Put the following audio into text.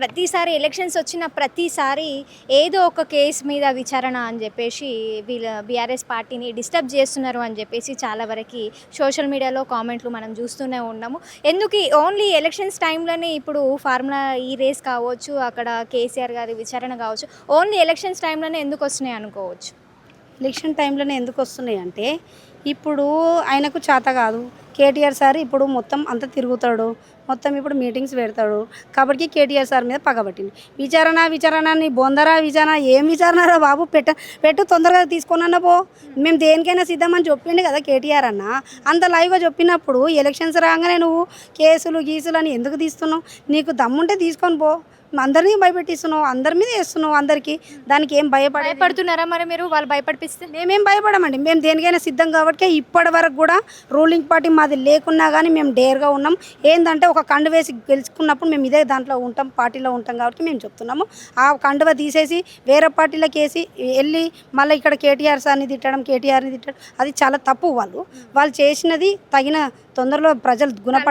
ప్రతిసారి ఎలక్షన్స్ వచ్చిన ప్రతిసారి ఏదో ఒక కేసు మీద విచారణ అని చెప్పేసి వీళ్ళ బీఆర్ఎస్ పార్టీని డిస్టర్బ్ చేస్తున్నారు అని చెప్పేసి చాలా వరకు సోషల్ మీడియాలో కామెంట్లు మనం చూస్తూనే ఉన్నాము. ఎందుకు ఓన్లీ ఎలక్షన్స్ టైంలోనే ఇప్పుడు ఫార్ములా ఈ రేస్ కావచ్చు, అక్కడ కేసీఆర్ గారి విచారణ కావచ్చు, ఓన్లీ ఎలక్షన్స్ టైంలోనే ఎందుకు వస్తున్నాయి అనుకోవచ్చు? ఎలక్షన్ టైంలోనే ఎందుకు వస్తున్నాయి అంటే ఇప్పుడు ఆయనకు చేత కాదు. కేటీఆర్ సార్ ఇప్పుడు మొత్తం అంతా తిరుగుతాడు, మొత్తం ఇప్పుడు మీటింగ్స్ పెడతాడు కాబట్టి కేటీఆర్ సార్ మీద పగబట్టింది. విచారణ నీ బొందరా విచారణ ఏం విచారణరా బాబు, పెట్టు తొందరగా తీసుకొని పో, మేము దేనికైనా సిద్ధమని చెప్పిండు కదా కేటీఆర్ అన్న. అంత లైవ్గా చెప్పినప్పుడు ఎలక్షన్స్ రాగానే నువ్వు కేసులు అని ఎందుకు తీస్తున్నావు? నీకు దమ్ముంటే తీసుకొని పో. అందరినీ భయపెట్టిస్తున్నావు, అందరి మీద వేస్తున్నావు అందరికీ. దానికి ఏం భయపడుతున్నారా మరి మీరు? వాళ్ళు భయపడిపిస్తే మేమేం భయపడమండి. మేము దేనికైనా సిద్ధం కాబట్టి ఇప్పటి వరకు కూడా రూలింగ్ పార్టీ మాది లేకున్నా కానీ మేము డేర్గా ఉన్నాం. ఏంటంటే ఒక కండు వేసి గెలుచుకున్నప్పుడు మేము ఇదే దాంట్లో ఉంటాం, పార్టీలో ఉంటాం కాబట్టి మేము చెప్తున్నాము. ఆ కండువ తీసేసి వేరే పార్టీలకు వేసి వెళ్ళి మళ్ళీ ఇక్కడ కేటీఆర్ని తిట్టడం అది చాలా తప్పు. వాళ్ళు చేసినది తగిన తొందరలో ప్రజలు గుణపడ